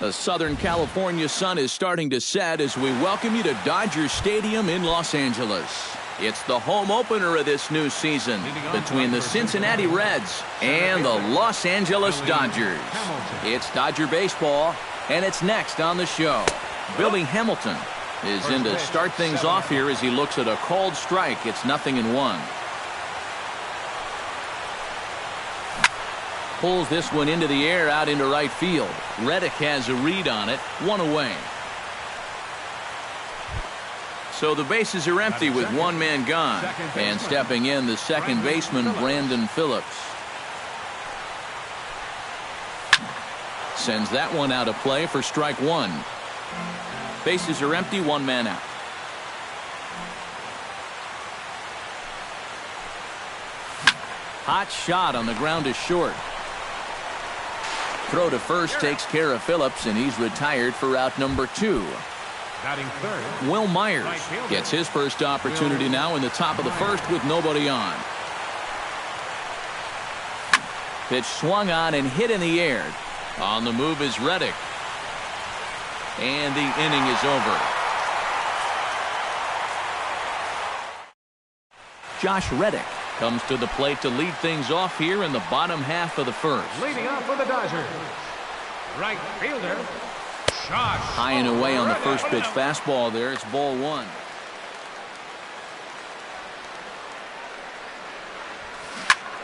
The Southern California sun is starting to set as we welcome you to Dodger Stadium in Los Angeles. It's the home opener of this new season between the Cincinnati Reds and the Los Angeles Dodgers. It's Dodger baseball, and it's next on the show. Billy Hamilton is in to start things off here as he looks at a called strike. It's 0-1. Pulls this one into the air out into right field. Reddick has a read on it. 1 away. So the bases are empty with 1 man gone. And stepping in, the second baseman, Brandon Phillips. Sends that one out of play for strike 1. Bases are empty, 1 man out. Hot shot on the ground is short. Throw to first takes care of Phillips, and he's retired for out number 2. Batting third, Will Myers gets his first opportunity now in the top of the first with nobody on. Pitch swung on and hit in the air. On the move is Reddick. And the inning is over. Josh Reddick comes to the plate to lead things off here in the bottom half of the first. leading off for the Dodgers, right fielder, Josh. High and away on the first pitch fastball there. It's ball 1.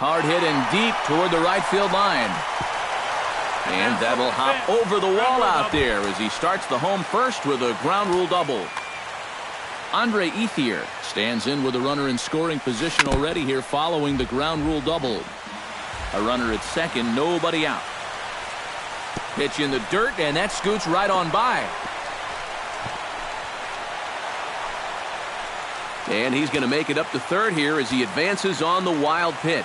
Hard hit and deep toward the right field line. And that'll hop over the wall out there as he starts the home first with a ground rule double. Andre Ethier stands in with a runner in scoring position already here following the ground rule double. A runner at second, nobody out. Pitch in the dirt, and that scoots right on by. And he's going to make it up to third here as he advances on the wild pitch.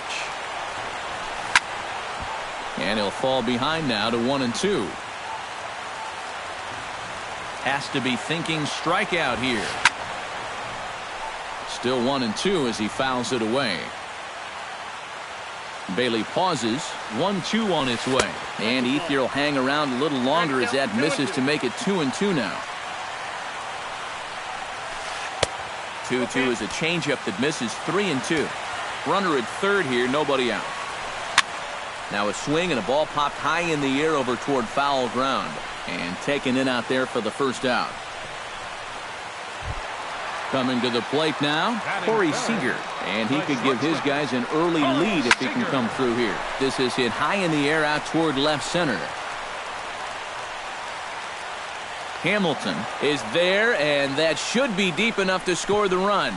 And he'll fall behind now to 1-2. Has to be thinking strikeout here. Still 1-2 as he fouls it away. Bailey pauses. 1-2 on its way. And Ethier will hang around a little longer as that misses to make it 2-2 now. 2-2 is a changeup that misses. 3-2. Runner at third here, nobody out. Now a swing and a ball popped high in the air over toward foul ground. And taken in out there for the first out. Coming to the plate now, Corey Seager. And he could give his guys an early lead if he can come through here. This is hit high in the air out toward left center. Hamilton is there, and that should be deep enough to score the run.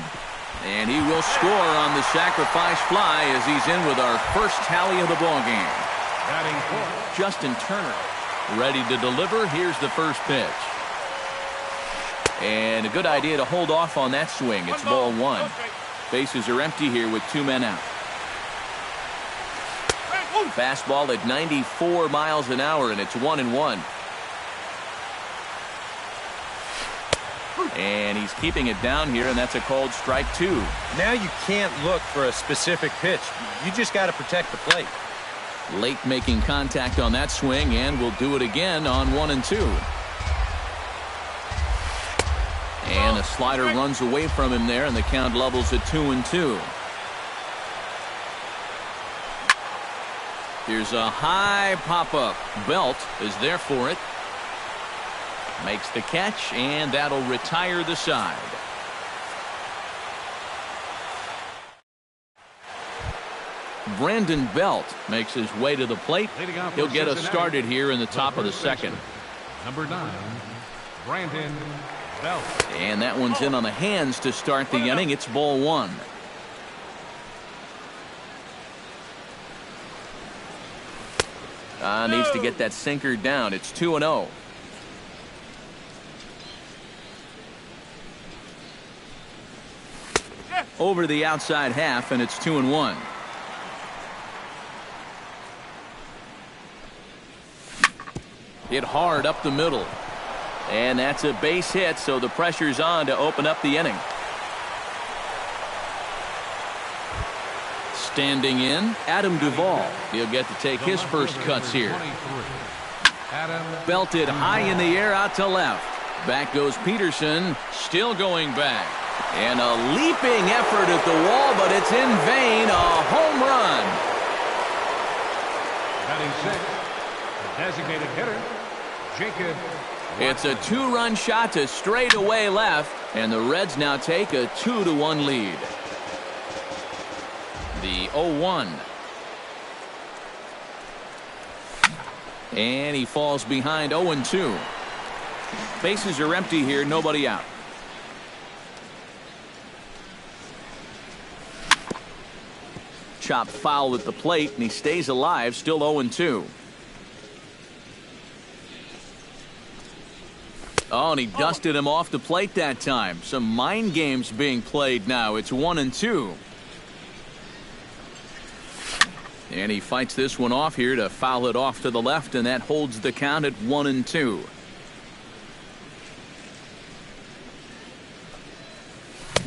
And he will score on the sacrifice fly as he's in with our first tally of the ballgame. Justin Turner ready to deliver. Here's the first pitch. And a good idea to hold off on that swing. It's ball 1. Bases are empty here with 2 men out. Fastball at 94 miles an hour, and it's 1-1. And he's keeping it down here, and that's a called strike 2. Now you can't look for a specific pitch. You just got to protect the plate. Late making contact on that swing, and we'll do it again on 1-2. And a slider runs away from him there, and the count levels at 2-2. Here's a high pop-up. Belt is there for it. Makes the catch, and that'll retire the side. Brandon Belt makes his way to the plate. He'll get us started here in the top of the second. Number 9, Brandon Belt. And that one's in on the hands to start the inning. It's ball 1. Needs to get that sinker down. It's 2-0. Over the outside half, and it's 2-1. Hit hard up the middle. And that's a base hit, so the pressure's on to open up the inning. Standing in, Adam Duvall. He'll get to take his first cuts here. Belted high in the air out to left. Back goes Peterson, still going back. And a leaping effort at the wall, but it's in vain. A home run. Batting sixth, the designated hitter, Jacob. It's a two-run shot to straightaway left, and the Reds now take a 2-1 lead. The 0-1. And he falls behind 0-2. Bases are empty here, nobody out. Chopped foul at the plate, and he stays alive, still 0-2. Oh, and he dusted him off the plate that time. Some mind games being played now. It's 1-2. And he fights this one off here to foul it off to the left, and that holds the count at 1-2.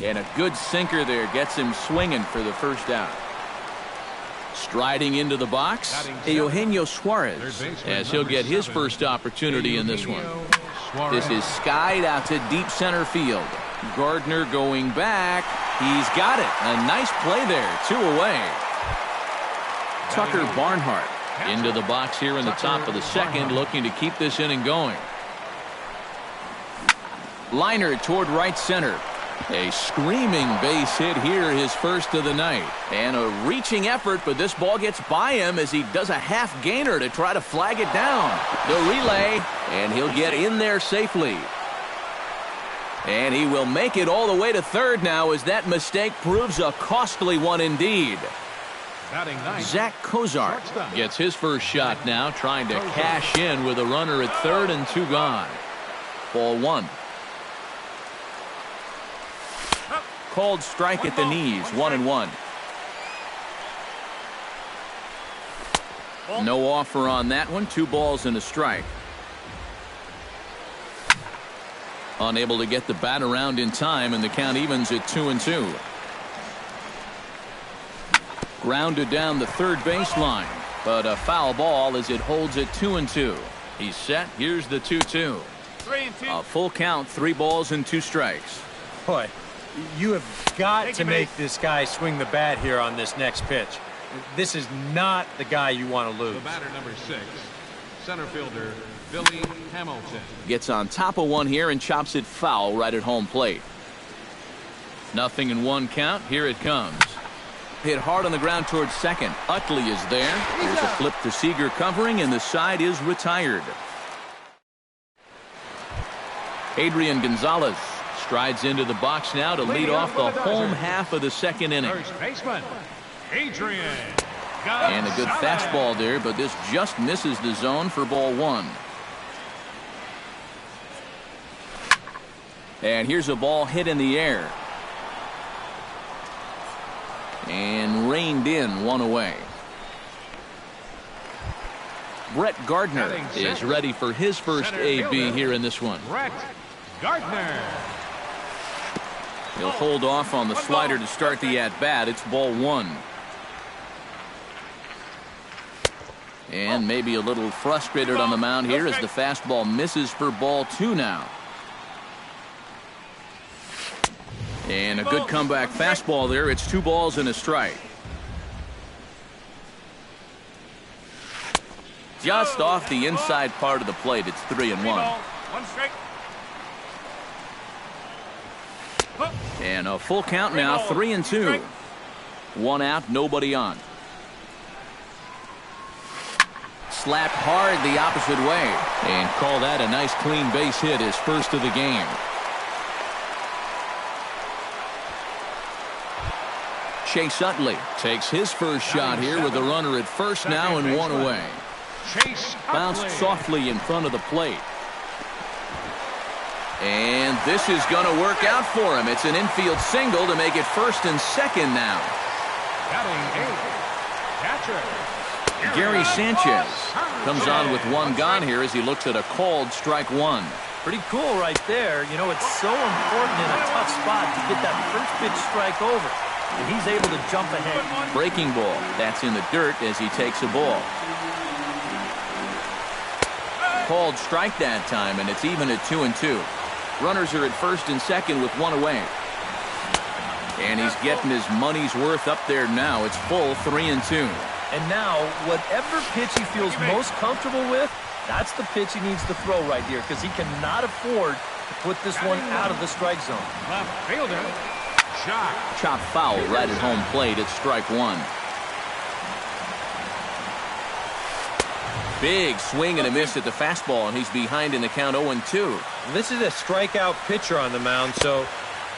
And a good sinker there gets him swinging for the first out. Striding into the box, Eugenio Suarez, as he'll get his first opportunity in this one. This is skied out to deep center field. Gardner going back. He's got it. A nice play there. 2 away. Tucker Barnhart into the box here in the top of the second, looking to keep this inning going. Liner toward right center. A screaming base hit here, his first of the night. And a reaching effort, but this ball gets by him as he does a half gainer to try to flag it down. The relay, and he'll get in there safely. And he will make it all the way to third now as that mistake proves a costly one indeed. Zach Kozar gets his first shot now, trying to cash in with a runner at third and 2 gone. Ball 1. Called strike at the knees, 1-1. No offer on that one. 2 balls and a strike. Unable to get the bat around in time, and the count evens at 2-2. Grounded down the third baseline, but a foul ball as it holds at 2-2. He's set. Here's the 2-2. A full count, 3 balls and 2 strikes. Boy, you have got to make this guy swing the bat here on this next pitch. This is not the guy you want to lose. The batter, number 6, center fielder Billy Hamilton. Gets on top of one here and chops it foul right at home plate. Nothing in 1 count. Here it comes. Hit hard on the ground towards second. Utley is there. Here's a flip to Seager covering, and the side is retired. Adrian Gonzalez strides into the box now to lead off the home half of the second inning. First baseman, Adrian And a good fastball there, but this just misses the zone for ball 1. And here's a ball hit in the air. And reined in, 1 away. Brett Gardner is ready for his first AB here in this one. Brett Gardner. He'll hold off on the slider to start the at-bat. It's ball 1. And maybe a little frustrated on the mound here as the fastball misses for ball 2 now. And a good comeback fastball there. It's 2 balls and a strike. Just off the inside part of the plate. It's 3-1. 1 strike. And a full count now, 3-2. 1 out, nobody on. Slapped hard the opposite way. And call that a nice clean base hit, his first of the game. Chase Utley takes his first shot here with a runner at first now and 1 away. Bounced softly in front of the plate. And this is going to work out for him. It's an infield single to make it first and second now. Gary Sanchez comes on with 1 gone here as he looks at a called strike 1. Pretty cool right there. You know, it's so important in a tough spot to get that first pitch strike over. And he's able to jump ahead. Breaking ball. That's in the dirt as he takes a ball. called strike that time, and it's even at 2-2. Runners are at first and second with one away. And he's getting his money's worth up there now. It's full 3-2. And now, whatever pitch he feels most comfortable with, that's the pitch he needs to throw right here, because he cannot afford to put this one out of the strike zone. Left fielder. Shot. Chop foul right at home plate. It's strike one. Big swing and a miss at the fastball, and he's behind in the count 0-2. This is a strikeout pitcher on the mound, so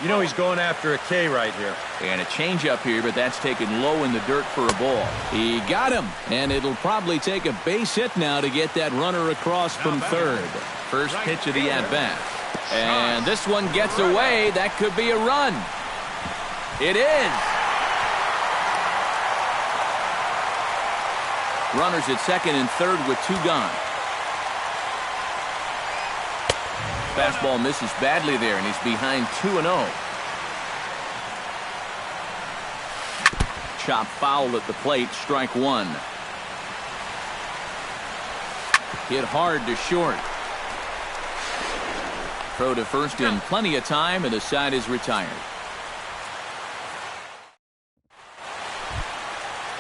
you know he's going after a K right here. And a changeup here, but that's taken low in the dirt for a ball. He got him, and it'll probably take a base hit now to get that runner across from third. First pitch of the at-bat. And this one gets away. That could be a run. It is. Runners at second and third with two gone. Fastball misses badly there, and he's behind 2-0. Chop foul at the plate, strike one. Hit hard to short. Throw to first in plenty of time, and the side is retired.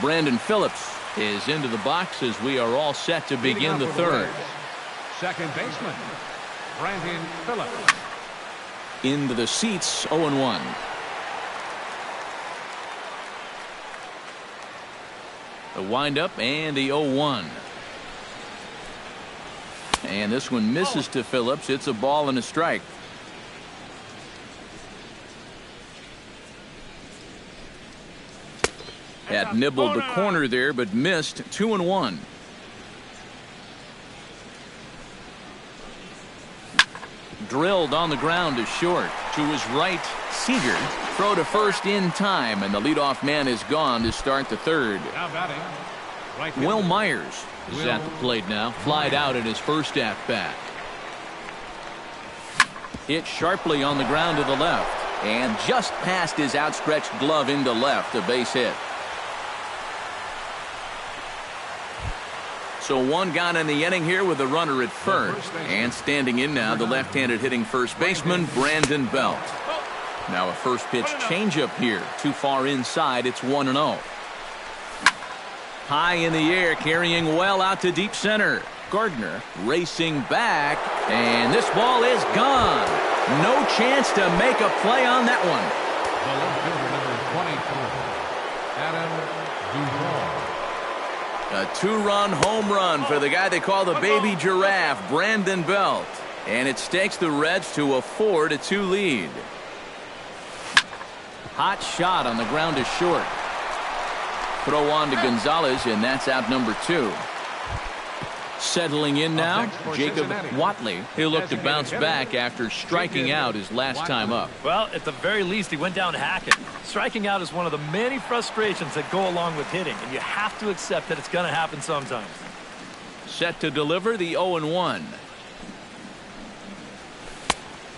Brandon Phillips is into the box as we are all set to begin the third. Second baseman, Brandon Phillips. Into the seats, 0-1. The windup and the 0-1. And this one misses to Phillips. It's a ball and a strike. Had nibbled the corner there, but missed. 2-1. Drilled on the ground to short. To his right, Seager. Throw to first in time, and the leadoff man is gone to start the third. Now batting, right Will fielder. Myers is at the plate now. Flied out in his first at-bat. Hit sharply on the ground to the left. And just past his outstretched glove into left, a base hit. So one gone in the inning here with a runner at first. And standing in now, the left-handed hitting first baseman, Brandon Belt. Now a first pitch changeup here. Too far inside, it's 1-0. High in the air, carrying well out to deep center. Gardner racing back, and this ball is gone. No chance to make a play on that one. The left fielder, number 24, Adam Duvall. A two-run home run for the guy they call the baby giraffe, Brandon Belt. And it stakes the Reds to a 4-2 lead. Hot shot on the ground to short. Throw on to Gonzalez, and that's out number 2. Settling in now, Jacob Watley. He'll look to bounce back after striking out his last time up. Well, at the very least, he went down hacking. Striking out is one of the many frustrations that go along with hitting, and you have to accept that it's going to happen sometimes. Set to deliver the 0-1.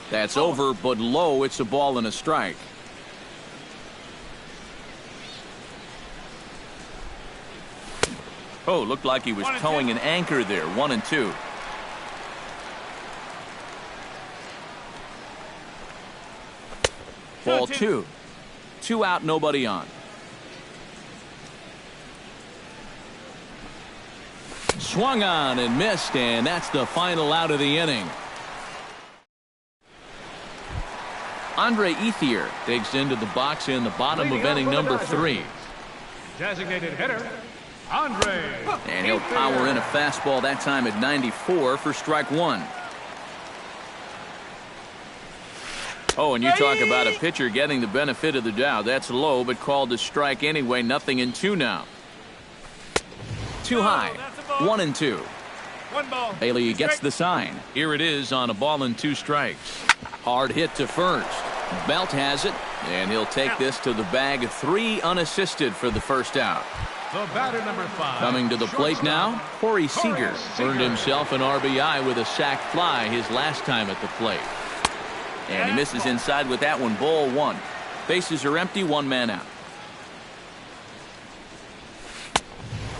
That's over, but low. It's a ball and a strike. Oh, looked like he was towing an anchor there. 1-2. Ball 2. 2 out, nobody on. Swung on and missed, and that's the final out of the inning. Andre Ethier digs into the box in the bottom of inning number 3. Designated hitter, Andre. And he'll power in a fastball that time at 94 for strike 1. Oh, and you talk about a pitcher getting the benefit of the doubt. That's low, but called a strike anyway. 0-2 now. Too high. 1-2. Bailey gets the sign. Here it is on a ball and 2 strikes. Hard hit to first. Belt has it, and he'll take this to the bag. 3 unassisted for the first out. The batter, number 5. Coming to the plate now, Corey Seager earned himself an RBI with a sac fly his last time at the plate. And he misses inside with that one. Ball 1. Bases are empty, 1 man out.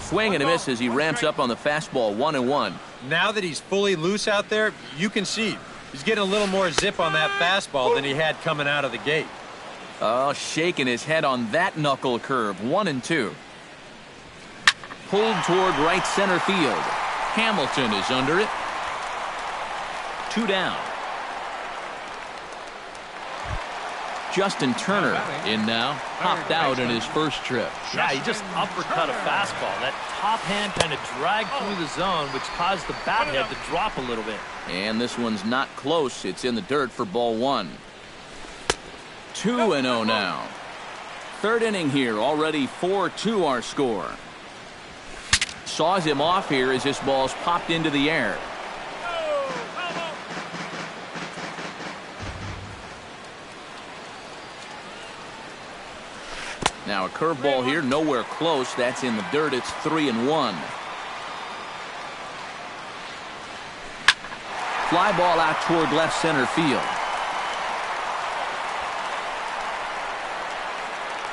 Swing and a miss as he ramps up on the fastball. 1-1. Now that he's fully loose out there, you can see he's getting a little more zip on that fastball than he had coming out of the gate. Oh, shaking his head on that knuckle curve. 1-2. Pulled toward right center field. Hamilton is under it. 2 down. Justin Turner in now. Popped out in his first trip. Yeah, he just uppercut a fastball. That top hand kind of dragged through the zone, which caused the bat head to drop a little bit. And this one's not close. It's in the dirt for ball 1. 2-0 now. Third inning here. Already 4-2 our score. Saws him off here as this ball's popped into the air. Now a curveball here, nowhere close. That's in the dirt. It's 3-1. Fly ball out toward left center field.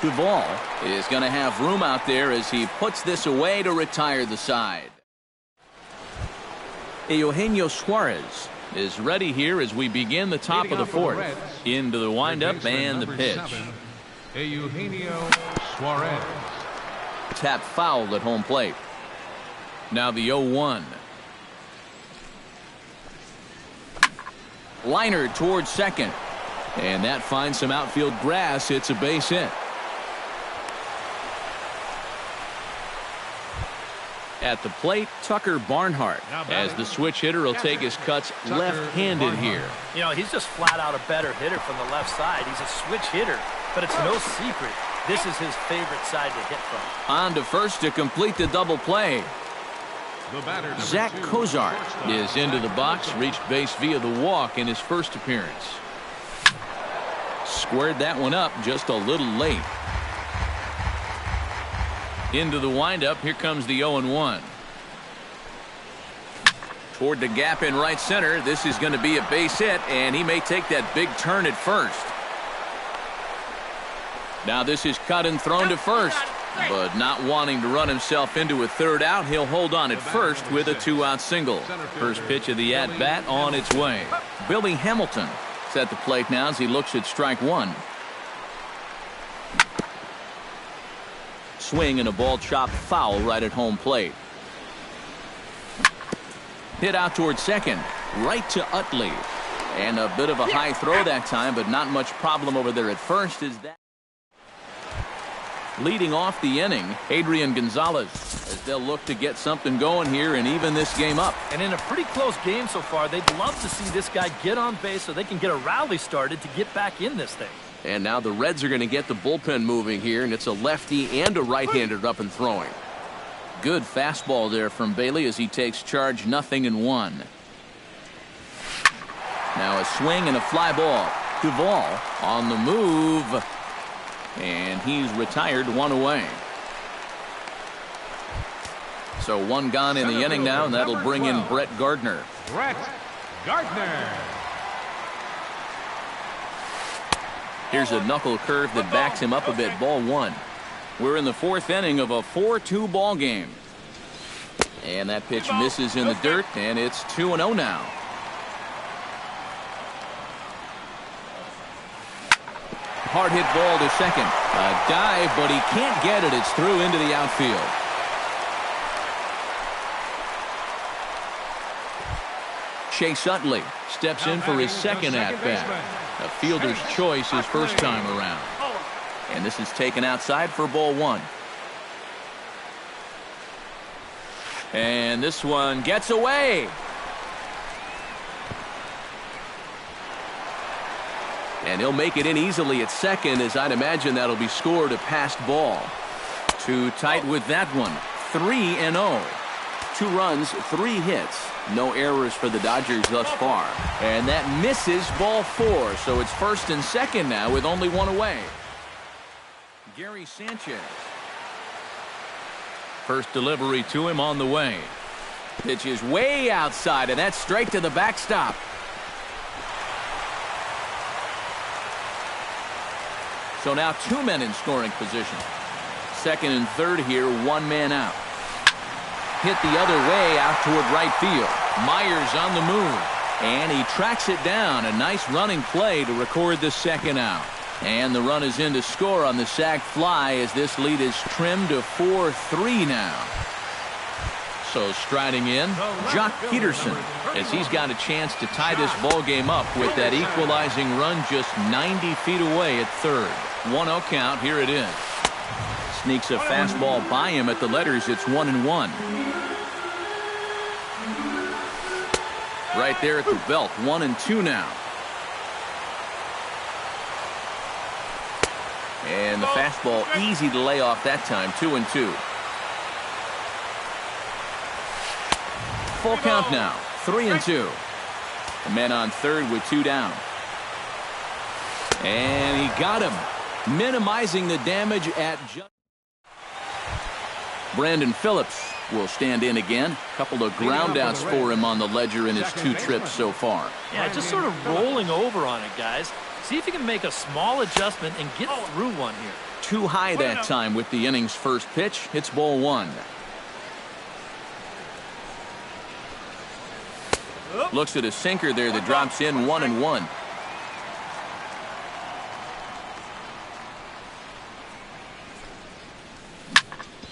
Duvall is going to have room out there as he puts this away to retire the side. Eugenio Suarez is ready here as we begin the top of the fourth. Into the windup and the pitch. Eugenio Suarez. Tap foul at home plate. Now the 0-1. Liner towards second. And that finds some outfield grass. It's a base hit. At the plate, Tucker Barnhart, as the switch hitter will take his cuts left-handed here. You know, he's just flat out a better hitter from the left side. He's a switch hitter, but it's no secret this is his favorite side to hit from. On to first to complete the double play. Zach Cozart is into the box, reached base via the walk in his first appearance. Squared that one up just a little late. Into the windup, here comes the 0-1. Toward the gap in right center, this is going to be a base hit, and he may take that big turn at first. Now this is cut and thrown to first, but not wanting to run himself into a third out, he'll hold on at first with a 2-out single. First pitch of the at-bat on its way. Billy Hamilton is at the plate now as he looks at strike 1. Swing and a ball chopped foul right at home plate. Hit out towards second, right to Utley. And a bit of a high throw that time, but not much problem over there at first. Is that leading off the inning, Adrian Gonzalez, as they'll look to get something going here and even this game up. And in a pretty close game so far, they'd love to see this guy get on base so they can get a rally started to get back in this thing. And now the Reds are going to get the bullpen moving here, and it's a lefty and a right-hander up and throwing. Good fastball there from Bailey as he takes charge, 0-1. Now a swing and a fly ball. Duvall on the move, and he's retired, 1 away. So 1 gone in the inning now, and that'll bring in Brett Gardner. Brett Gardner. Here's a knuckle curve that backs him up a bit. Ball 1. We're in the 4th inning of a 4-2 ball game. And that pitch misses in the dirt, and it's 2-0 now. Hard hit ball to second. A dive, but he can't get it. It's through into the outfield. Chase Utley steps in for his second at-bat. A fielder's choice his first time around. And this is taken outside for ball 1. And this one gets away. And he'll make it in easily at second, as I'd imagine that'll be scored a passed ball. Too tight with that one. 3-0. 2 runs, 3 hits. No errors for the Dodgers thus far. And that misses ball 4. So it's first and second now with only 1 away. Gary Sanchez. First delivery to him on the way. Pitch is way outside, and that's straight to the backstop. So now 2 men in scoring position. Second and third here, 1 man out. hit the other way out toward right field. Myers on the move, and he tracks it down. A nice running play to record the second out. And the run is in to score on the sac fly as this lead is trimmed to 4-3 now. So striding in, Jock Peterson, as he's got a chance to tie this ball game up with that equalizing run just 90 feet away at third. 1-0 count. Here it is. Sneaks a fastball by him at the letters. It's 1-1. Right there at the belt. 1-2 now. And the fastball easy to lay off that time. 2-2. Full count now. 3-2. The man on third with 2 down. And he got him. Minimizing the damage at just. Brandon Phillips will stand in again. A couple of ground outs for him on the ledger in his 2 trips so far. Yeah, just sort of rolling over on it, guys. See if you can make a small adjustment and get through one here. Too high that time with the inning's first pitch. It's ball 1. Looks at a sinker there that drops in. 1-1.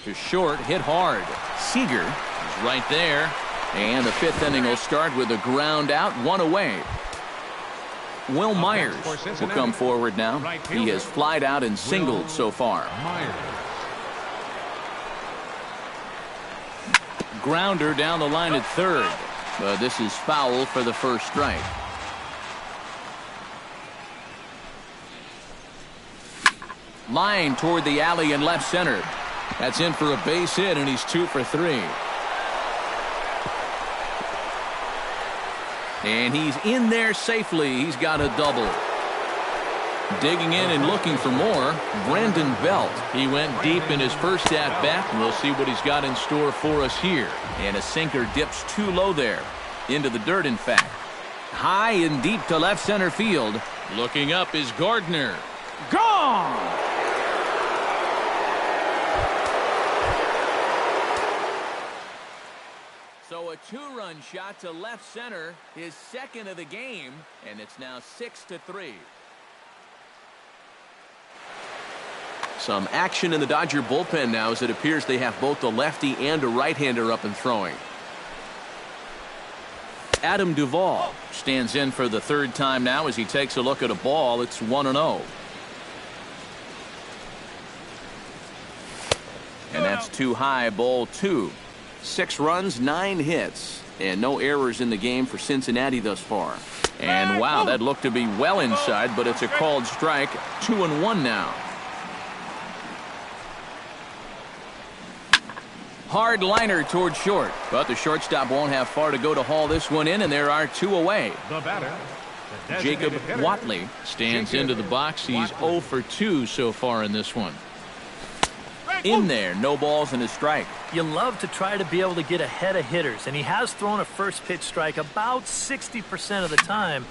To short, hit hard. Seager is right there. And the 5th inning will start with a ground out, 1 away. Will Myers will come forward now. He has flied out and singled so far. Grounder down the line at third. But this is foul for the first strike. Line toward the alley in left center. That's in for a base hit, and he's 2 for 3. And he's in there safely. He's got a double. Digging in and looking for more, Brandon Belt. He went deep in his first at-bat, and we'll see what he's got in store for us here. And a sinker dips too low there. Into the dirt, in fact. High and deep to left center field. Looking up is Gardner. Gone! So a 2-run shot to left center, his second of the game, and it's now 6-3. Some action in the Dodger bullpen now as it appears they have both a lefty and a right-hander up and throwing. Adam Duvall stands in for the 3rd time now as he takes a look at a ball. It's 1-0. And that's too high, ball 2. 6 runs, 9 hits, and no errors in the game for Cincinnati thus far. And wow, that looked to be well inside, but it's a called strike. 2-1 now. Hard liner toward short, but the shortstop won't have far to go to haul this one in, and there are 2 away. The batter, Jacob Watley stands into the box. He's 0 for 2 so far in this one. In there, no balls and a strike. You love to try to be able to get ahead of hitters, and he has thrown a first pitch strike about 60% of the time,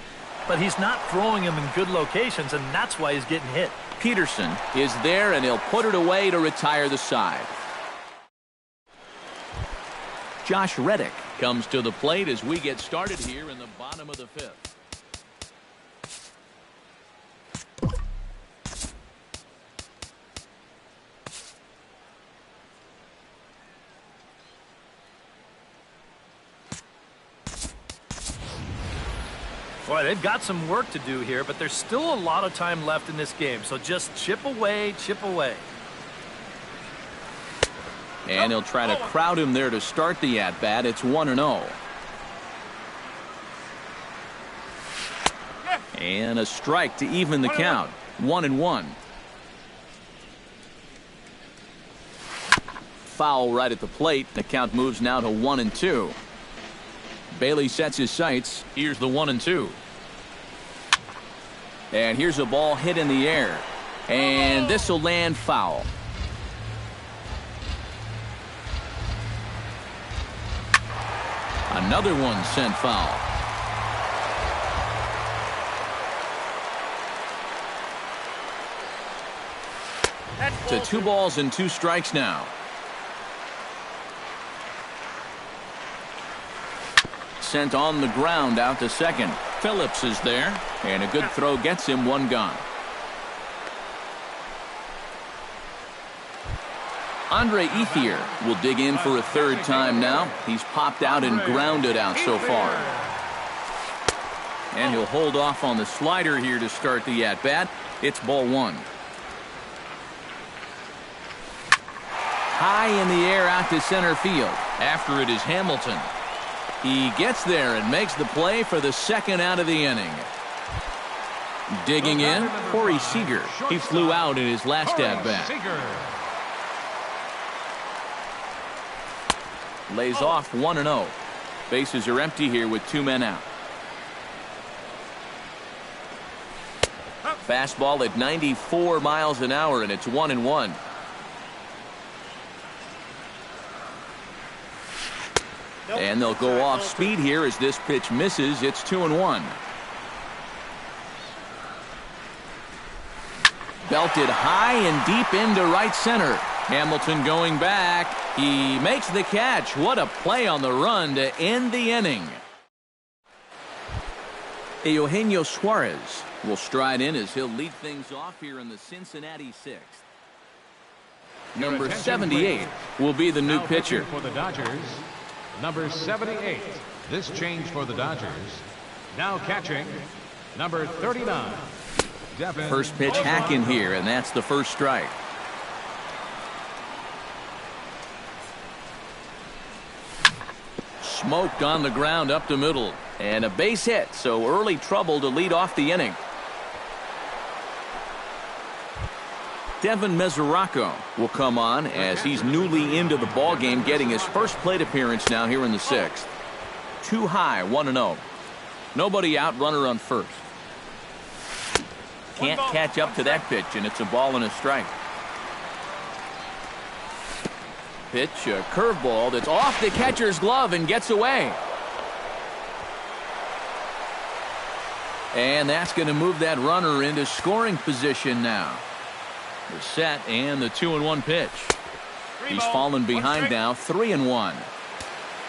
but he's not throwing them in good locations, and that's why he's getting hit. Peterson is there, and he'll put it away to retire the side. Josh Reddick comes to the plate as we get started here in the bottom of the 5th. Boy, they've got some work to do here, but there's still a lot of time left in this game, so just chip away, chip away. And he'll try to crowd him there to start the at-bat. It's 1-0. And a strike to even the count. 1-1. Foul right at the plate. The count moves now to 1-2. Bailey sets his sights. Here's the 1-2. And here's a ball hit in the air. And this will land foul. Another one sent foul. To 2 balls and 2 strikes now. sent on the ground out to second. Phillips is there, and a good throw gets him one gone. Andre Ethier will dig in for a third time now. He's popped out and grounded out so far. And he'll hold off on the slider here to start the at-bat. It's ball one. High in the air out to center field. After it is Hamilton. He gets there and makes the play for the second out of the inning. Digging in, Corey Seager. He flew out in his last at-bat. Lays off 1-0. Bases are empty here with 2 men out. Fastball at 94 miles an hour, and it's 1-1. And they'll go off speed here as this pitch misses. It's 2-1. Belted high and deep into right center. Hamilton going back. He makes the catch. What a play on the run to end the inning. Eugenio Suarez will stride in as he'll lead things off here in the Cincinnati 6th. Number 78 will be the new pitcher. For the Dodgers, number 78. This change for the Dodgers. Now catching, number 39. First pitch hack in here, and that's the first strike. Smoked on the ground up the middle, and a base hit, so early trouble to lead off the inning. Devin Mesoraco will come on as he's newly into the ballgame, getting his first plate appearance now here in the 6th. Too high, 1-0. Nobody out, runner on first. Can't catch up to that pitch, and it's a ball and a strike. Pitch, a curveball that's off the catcher's glove and gets away. And that's going to move that runner into scoring position now. The set and the 2-1 pitch. He's fallen behind now, 3-1.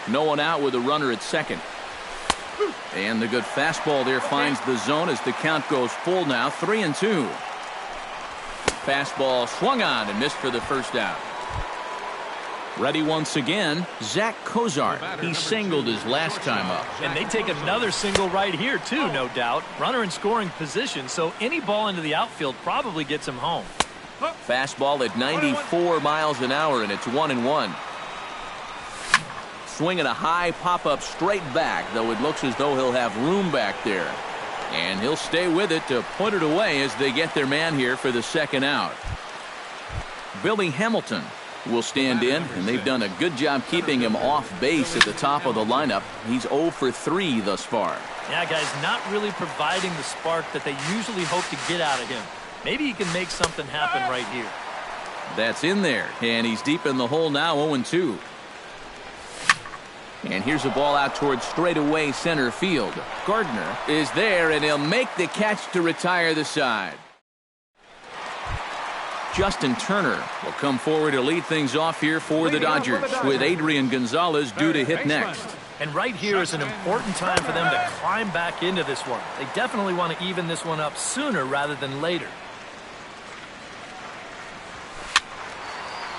No one out with a runner at second. And the good fastball there finds the zone as the count goes full now, 3-2. Fastball swung on and missed for the first out. Ready once again, Zach Cozart. He singled his last time up. And they take another single right here, too, no doubt. Runner in scoring position, so any ball into the outfield probably gets him home. Fastball at 94 miles an hour, and it's 1-1. Swinging a high pop-up straight back, though it looks as though he'll have room back there. And he'll stay with it to put it away as they get their man here for the second out. Billy Hamilton will stand in, and they've done a good job keeping him off base at the top of the lineup. He's 0 for 3 thus far. Yeah, guys, not really providing the spark that they usually hope to get out of him. Maybe he can make something happen right here. That's in there, and he's deep in the hole now, 0-2. And here's a ball out towards straightaway center field. Gardner is there, and he'll make the catch to retire the side. Justin Turner will come forward to lead things off here for the Dodgers, with Adrian Gonzalez due to hit next. And right here is an important time for them to climb back into this one. They definitely want to even this one up sooner rather than later.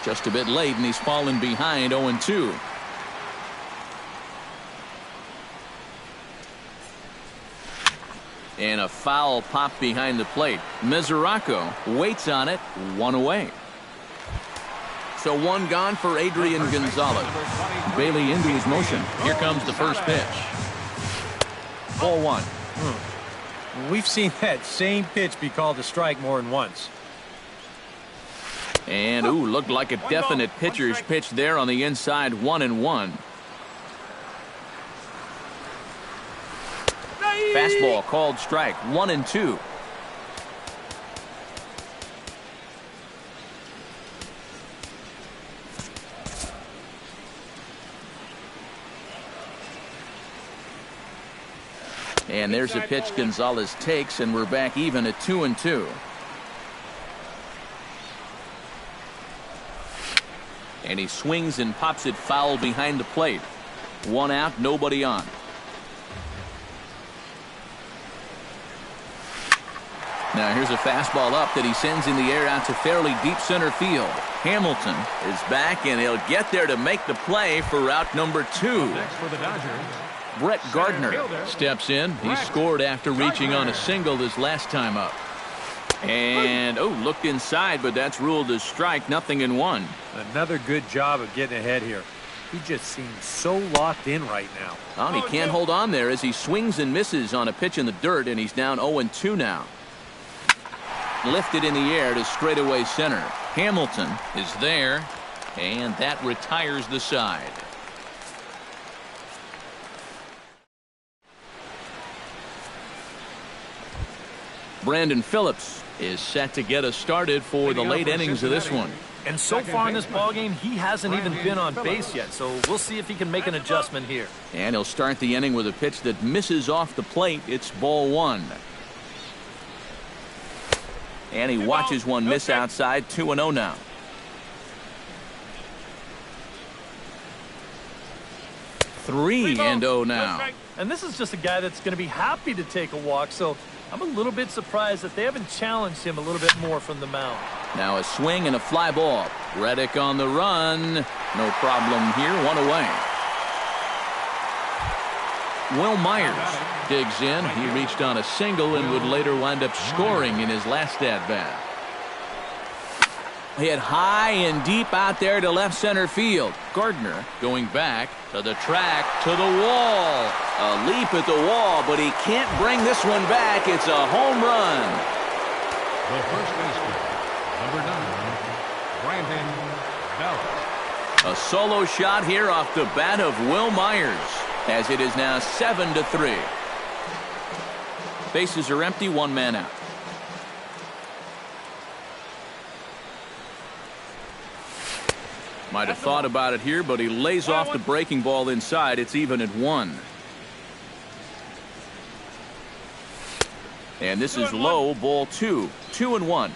Just a bit late, and he's fallen behind, 0-2. And a foul pop behind the plate. Mesoraco waits on it, 1 away. So 1 gone for Adrian Gonzalez. Bailey into his motion. Here comes the first pitch. Ball 1. We've seen that same pitch be called a strike more than once. And, looked like a definite pitcher's pitch there on the inside, 1-1. Fastball called strike, 1-2. And there's a pitch Gonzalez takes, and we're back even at 2-2. And he swings and pops it foul behind the plate. 1 out, nobody on. Now here's a fastball up that he sends in the air out to fairly deep center field. Hamilton is back, and he'll get there to make the play for route number 2. Next for the Dodgers, Brett Gardner steps in. He scored after reaching on a single his last time up. And, looked inside, but that's ruled as strike, 0-1. Another good job of getting ahead here. He just seems so locked in right now. Well, he can't hold on there as he swings and misses on a pitch in the dirt, and he's down 0-2 now. Lifted in the air to straightaway center. Hamilton is there, and that retires the side. Brandon Phillips is set to get us started for the late innings of this one. And so far in this ballgame, he hasn't even been on base yet, so we'll see if he can make an adjustment here. And he'll start the inning with a pitch that misses off the plate. It's ball 1. And he watches one miss outside. 2-0 now. Three and 0 now. And this is just a guy that's going to be happy to take a walk, so I'm a little bit surprised that they haven't challenged him a little bit more from the mound. Now a swing and a fly ball. Reddick on the run. No problem here. 1 away. Will Myers digs in. He reached on a single and would later wind up scoring in his last at-bat. Hit high and deep out there to left center field. Gardner going back to the track, to the wall. A leap at the wall, but he can't bring this one back. It's a home run. the first baseman, number 9, Brandon Belt. A solo shot here off the bat of Will Myers, as it is now 7-3. Bases are empty, 1 man out. Might have thought about it here, but he lays off the breaking ball inside. It's even at 1. And this is low, ball 2. 2-1.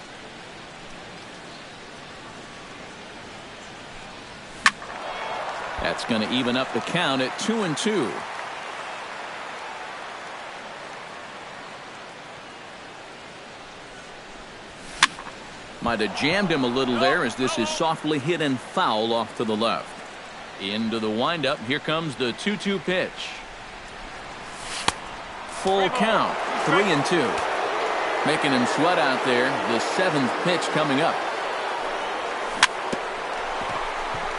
That's going to even up the count at 2-2. Might have jammed him a little there, as this is softly hit and foul off to the left. Into the windup. Here comes the 2-2 pitch. Full count. 3-2. Making him sweat out there. The 7th pitch coming up.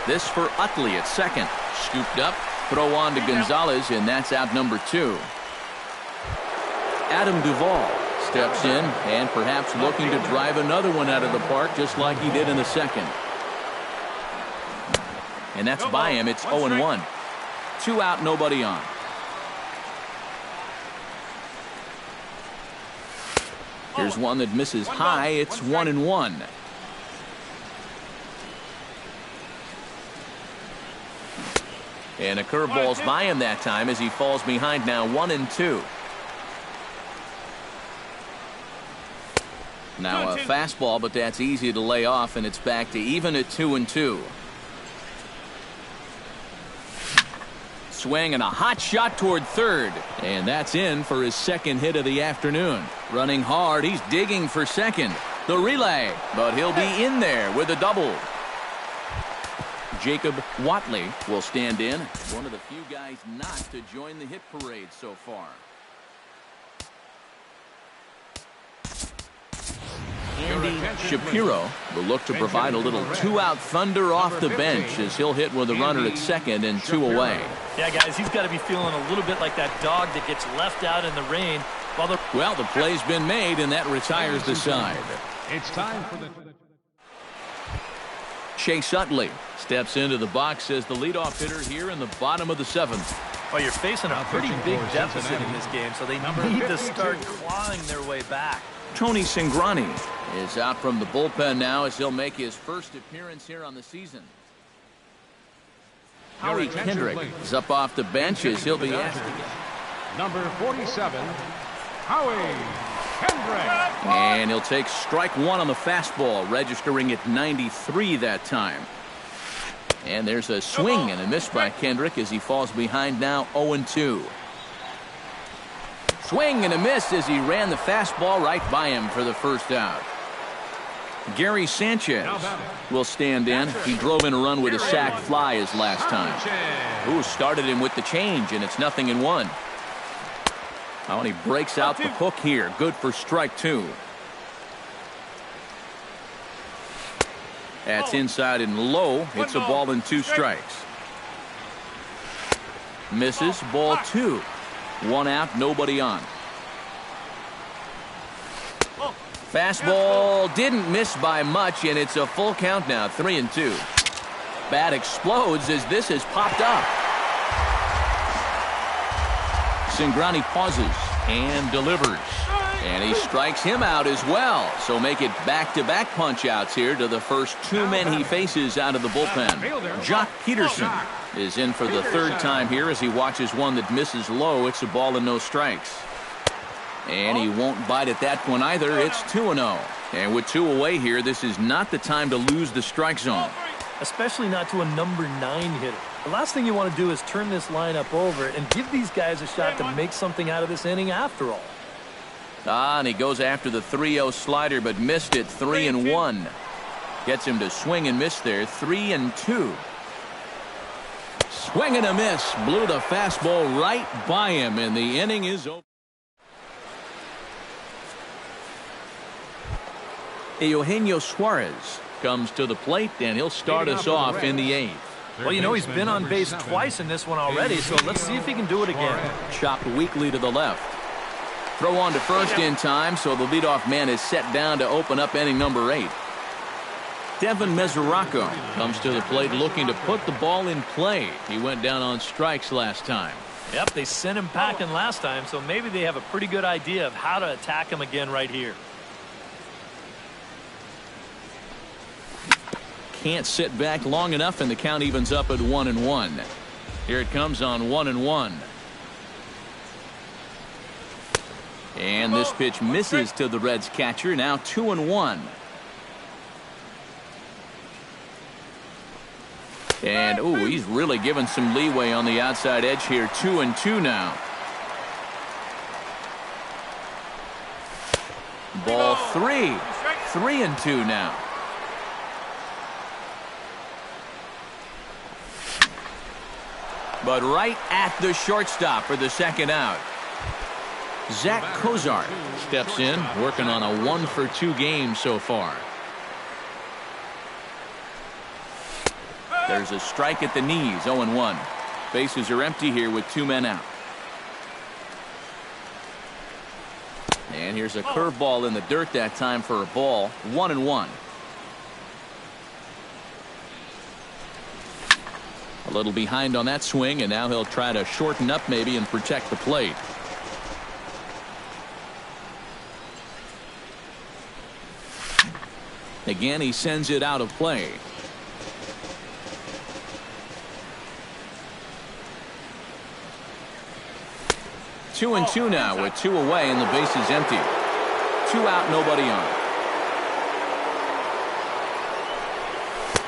This for Utley at second. Scooped up. Throw on to Gonzalez, and that's out number 2. Adam Duvall steps in and perhaps looking to drive another one out of the park, just like he did in the second. And that's by him. It's 0-1. 2 out, nobody on. Here's one that misses high. It's 1-1. And a curveball's by him that time, as he falls behind now. 1-2. Now a fastball, but that's easy to lay off, and it's back to even at 2-2. Swing and a hot shot toward third, and that's in for his second hit of the afternoon. Running hard, he's digging for second. The relay, but he'll be in there with a double. Jacob Watley will stand in, one of the few guys not to join the hit parade so far. Andy Shapiro will look to provide a little 2-out thunder off the bench, as he'll hit with a runner at second and 2 away. Yeah, guys, he's got to be feeling a little bit like that dog that gets left out in the rain. Well, the play's been made, and that retires the side. It's time for the... Chase Utley steps into the box as the leadoff hitter here in the bottom of the 7th. Well, you're facing a pretty big deficit in this game, so they need to start clawing their way back. Tony Cingrani is out from the bullpen now, as he'll make his first appearance here on the season. Howie Kendrick is up off the bench, as he'll be asked again. Number 47, Howie Kendrick. And he'll take strike 1 on the fastball, registering at 93 that time. And there's a swing and a miss by Kendrick, as he falls behind now 0-2. Swing and a miss as he ran the fastball right by him for the first out. Gary Sanchez will stand in. He drove in a run with a sac fly his last time. Ooh, started him with the change, and it's 0-1. Oh, and he breaks out the hook here. Good for strike 2. That's inside and low. It's a ball and 2 strikes. Misses, ball 2. 1 out, nobody on. Fastball didn't miss by much, and it's a full count now, 3-2. Bat explodes as this has popped up. Cingrani pauses and delivers. And he strikes him out as well. So make it back-to-back punch-outs here to the first 2 men he faces out of the bullpen. Jock Peterson is in for the 3rd time here as he watches one that misses low. It's a ball and no strikes. And he won't bite at that one either. It's 2-0. And with 2 away here, this is not the time to lose the strike zone. Especially not to a number 9 hitter. The last thing you want to do is turn this lineup over and give these guys a shot to make something out of this inning after all. And he goes after the 3-0 slider, but missed it. 3-1. Gets him to swing and miss there. 3-2. Swing and a miss. Blew the fastball right by him, and the inning is over. Eugenio Suarez comes to the plate, and he'll start us off in the 8th. Well, you know, he's been on base twice in this one already, so let's see if he can do it again. Chopped weakly to the left. Throw on to first in time, so the leadoff man is set down to open up inning number 8. Devin Mesoraco comes to the plate looking to put the ball in play. He went down on strikes last time. Yep, they sent him packing last time, so maybe they have a pretty good idea of how to attack him again right here. Can't sit back long enough, and the count evens up at 1-1. Here it comes on 1-1. And this pitch misses to the Reds catcher. Now 2-1. And ooh, he's really given some leeway on the outside edge here. 2-2 now. Ball 3. 3-2 now. But right at the shortstop for the second out. Zach Cozart steps in, working on a 1-for-2 game so far. There's a strike at the knees, 0-1. Bases are empty here with 2 men out. And here's a curveball in the dirt that time for a ball, 1-1. A little behind on that swing, and now he'll try to shorten up maybe and protect the plate. Again, he sends it out of play. Two and two now with 2 away and the base is empty. 2 out, nobody on.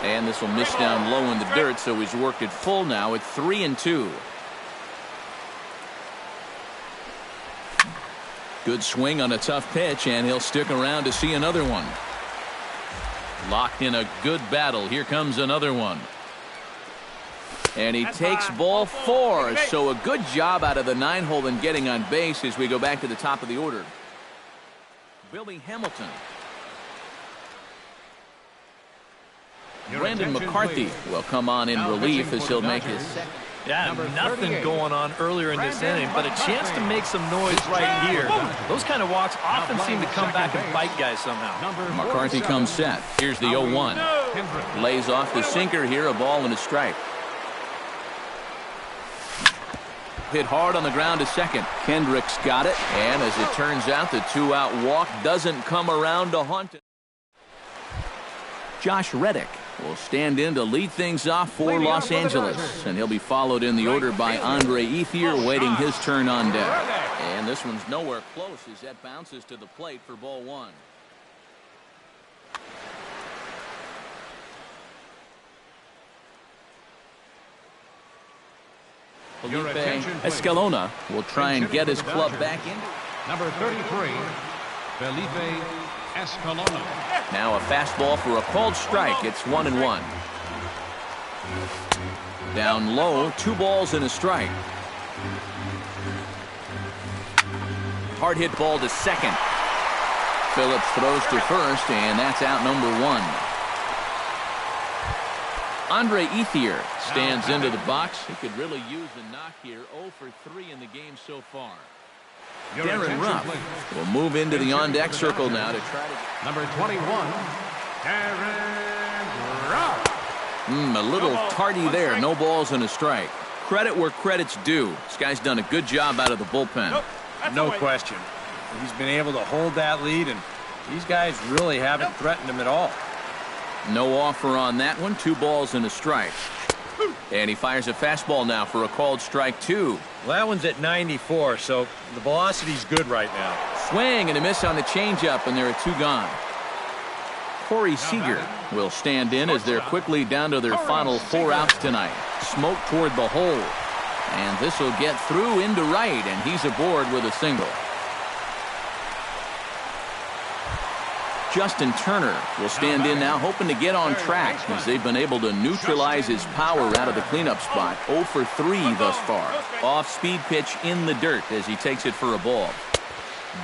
And this will miss down low in the dirt, so he's worked it full now at 3-2. Good swing on a tough pitch, and he'll stick around to see another one. Locked in a good battle. Here comes another one. And he takes ball 4. So a good job out of the 9-hole in getting on base as we go back to the top of the order. Billy Hamilton. Brandon McCarthy will come on in relief as he'll make his second. Yeah, nothing going on earlier in this inning, but a chance to make some noise right here. Those kind of walks often seem to come back and bite guys somehow. McCarthy comes set. Here's the 0-1. Lays off the sinker here, a ball and a strike. Hit hard on the ground to second. Kendricks got it, and as it turns out, the 2-out walk doesn't come around to haunt it. Josh Reddick will stand in to lead things off for Los Angeles, and he'll be followed in the order by Andre Ethier waiting his turn on deck. And this one's nowhere close as that bounces to the plate for ball 1. Your attention, please. Escalona will try and get his club back in. Number 33, Felipe Escalona. Now a fastball for a called strike. It's 1-1. Down low, 2 balls and a strike. Hard hit ball to second. Phillips throws to first, and that's out number 1. Andre Ethier stands into the box. He could really use a knock here. 0 for 3 in the game so far. Darren Ruff will move into the on-deck circle now to try to... Number 21, Darren Ruff. A little tardy there. No balls and a strike. Credit where credit's due. This guy's done a good job out of the bullpen. No question. He's been able to hold that lead, and these guys really haven't threatened him at all. No offer on that one. 2 balls and a strike. And he fires a fastball now for a called strike 2. Well, that one's at 94, so the velocity's good right now. Swing and a miss on the changeup, and there are 2 gone. Corey Seager will stand in as they're quickly down to their final 4 outs tonight. Smoke toward the hole. And this will get through into right, and he's aboard with a single. Justin Turner will stand in now, hoping to get on track as they've been able to neutralize his power out of the cleanup spot. 0 for 3 thus far. Off-speed pitch in the dirt as he takes it for a ball.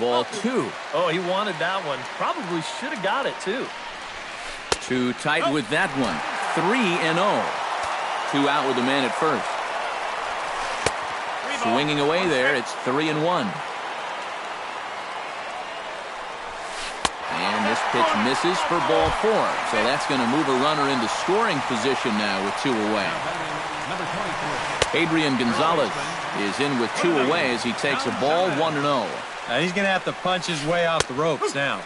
Ball 2. Oh, he wanted that one. Probably should have got it, too. Too tight with that one. 3-0. 2 out with the man at first. Swinging away there. It's 3-1. And this pitch misses for ball 4. So that's going to move a runner into scoring position now with 2 away. Adrian Gonzalez is in with 2 away as he takes a ball 1-0. Now he's going to have to punch his way off the ropes now.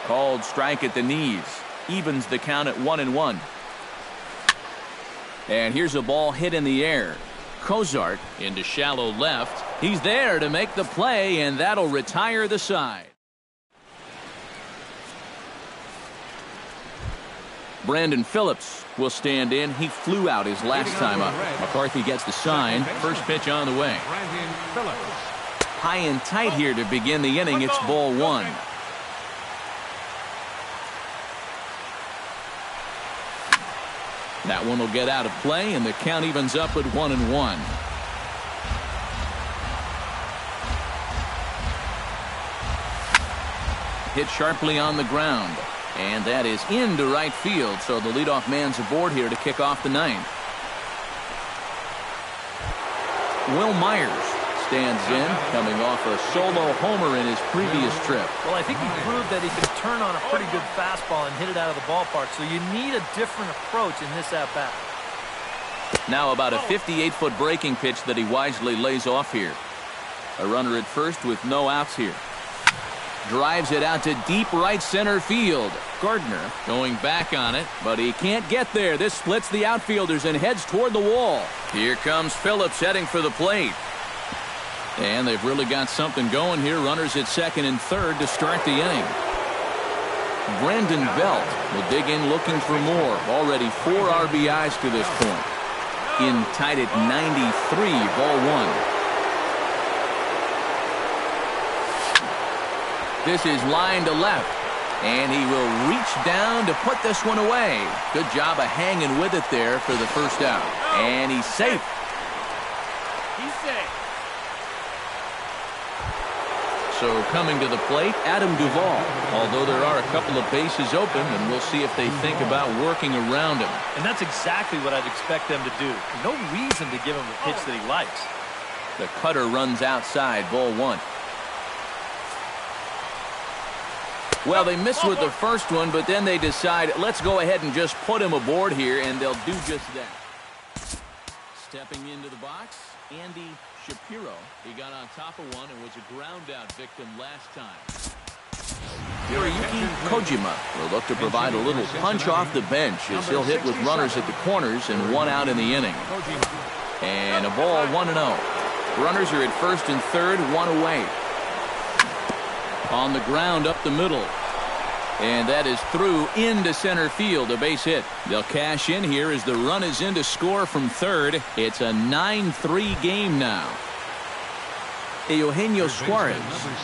Called strike at the knees. Evens the count at 1-1. And here's a ball hit in the air. Cozart into shallow left. He's there to make the play, and that'll retire the side. Brandon Phillips will stand in. He flew out his last time up. McCarthy gets the sign. First pitch on the way. High and tight here to begin the inning. It's ball 1. That one will get out of play, and the count evens up at 1-1. Hit sharply on the ground. And that is into right field, so the leadoff man's aboard here to kick off the 9th. Will Myers stands in, coming off a solo homer in his previous trip. Well, I think he proved that he can turn on a pretty good fastball and hit it out of the ballpark, so you need a different approach in this at-bat. Now about a 58-foot breaking pitch that he wisely lays off here. A runner at first with no outs here. Drives it out to deep right center field. Gardner going back on it, but he can't get there. This splits the outfielders and heads toward the wall. Here comes Phillips heading for the plate. And they've really got something going here. Runners at second and third to start the inning. Brandon Belt will dig in looking for more. Already 4 RBIs to this point. In tied at 93, ball 1. This is line to left, and he will reach down to put this one away. Good job of hanging with it there for the first out. And he's safe. He's safe. So coming to the plate, Adam Duvall. Although there are a couple of bases open, and we'll see if they think about working around him. And that's exactly what I'd expect them to do. No reason to give him a pitch that he likes. The cutter runs outside, ball 1. Well, they miss with the first one, but then they decide, let's go ahead and just put him aboard here, and they'll do just that. Stepping into the box, Andy Shapiro. He got on top of one and was a ground-out victim last time. Hiroyuki Kojima will look to provide a little punch off the bench as he'll hit with runners at the corners and 1 out in the inning. And a ball 1-0. Runners are at first and third, 1 away. On the ground up the middle. And that is through into center field, a base hit. They'll cash in here as the run is in to score from third. It's a 9-3 game now. Eugenio Suarez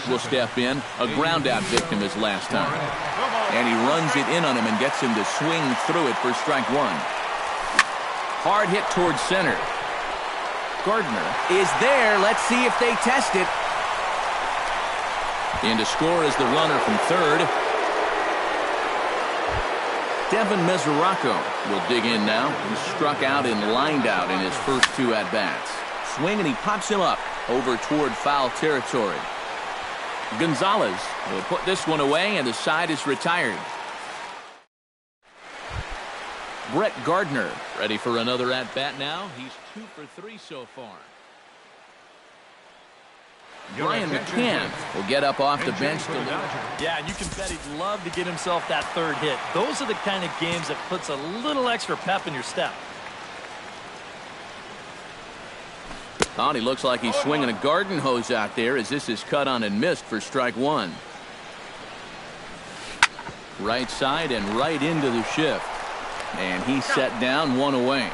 will step in, a ground-out victim his last time. And he runs it in on him and gets him to swing through it for strike one. Hard hit towards center. Gardner is there. Let's see if they test it. In to score is the runner from third. Devin Mesoraco will dig in now. He struck out and lined out in his first two at-bats. Swing and he pops him up over toward foul territory. Gonzalez will put this one away and the side is retired. Brett Gardner ready for another at-bat now. He's 2 for 3 so far. Brian McCann will get up off the bench to lead. Yeah, and you can bet he'd love to get himself that third hit. Those are the kind of games that puts a little extra pep in your step. Oh, and he looks like he's swinging a garden hose out there as this is cut on and missed for strike one. Right side and right into the shift. And he set down, one away.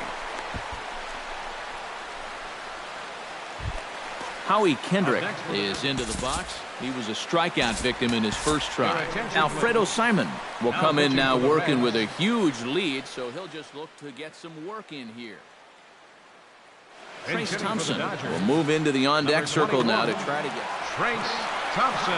Howie Kendrick is into the box. He was a strikeout victim in his first try. Alfredo Simon will come in now working with a huge lead, so he'll just look to get some work in here. Trace Thompson will move into the on-deck circle now to try to get... Trace Thompson.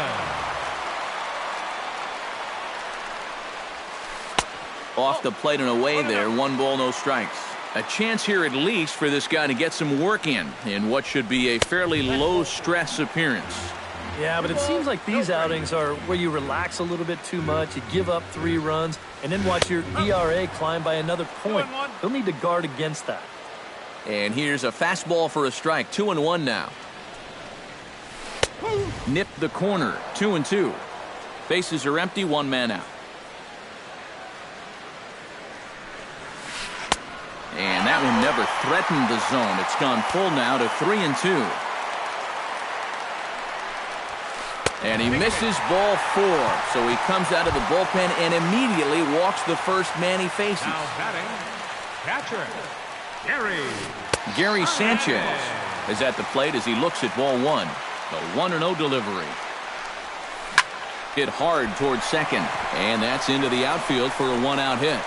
Off the plate and away there. 1 ball, no strikes. A chance here at least for this guy to get some work in what should be a fairly low-stress appearance. Yeah, but it seems like these outings are where you relax a little bit too much, you give up 3 runs, and then watch your ERA climb by another point. He'll need to guard against that. And here's a fastball for a strike. 2-1 now. Nipped the corner. 2-2. Bases are empty. 1 man out. And that one never threatened the zone. It's gone full now to 3-2. And he misses ball 4. So he comes out of the bullpen and immediately walks the first man he faces. Now batting, catcher, Gary Sanchez is at the plate as he looks at ball 1. The 1-0 delivery. Hit hard towards second. And that's into the outfield for a 1-out hit.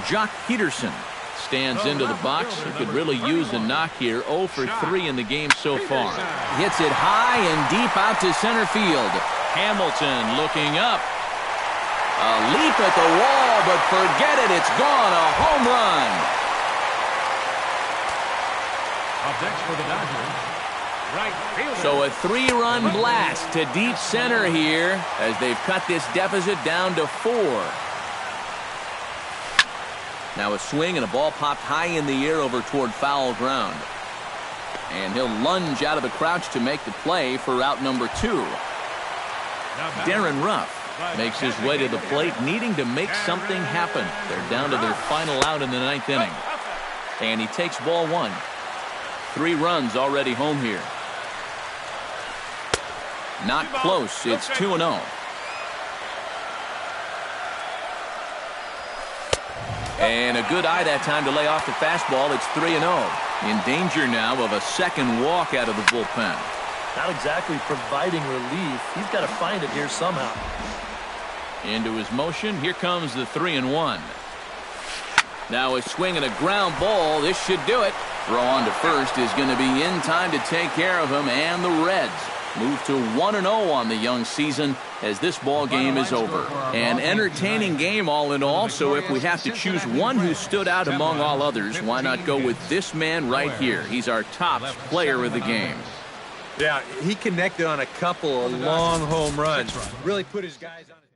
Jock Peterson stands into the box. He could really use a knock here. 0 for 3 in the game so far. Hits it high and deep out to center field. Hamilton looking up. A leap at the wall, but forget it. It's gone. A home run. Up next for the Dodgers, right fielder. So a 3-run blast to deep center here as they've cut this deficit down to 4. Now a swing and a ball popped high in the air over toward foul ground. And he'll lunge out of the crouch to make the play for route number 2. Darren Ruff makes his way to the plate, needing to make something happen. They're down to their final out in the 9th inning. And he takes ball 1. 3 runs already home here. Not close. It's 2-0. And a good eye that time to lay off the fastball. It's 3-0. In danger now of a second walk out of the bullpen. Not exactly providing relief. He's got to find it here somehow. Into his motion. Here comes the 3-1. Now a swing and a ground ball. This should do it. Throw on to first is going to be in time to take care of him. And the Reds move to 1-0 on the young season as this ball game is over. An entertaining game all in all, so if we have to choose one who stood out among all others, why not go with this man right here? He's our top player of the game. Yeah, he connected on a couple of long home runs. Really put his guys on his...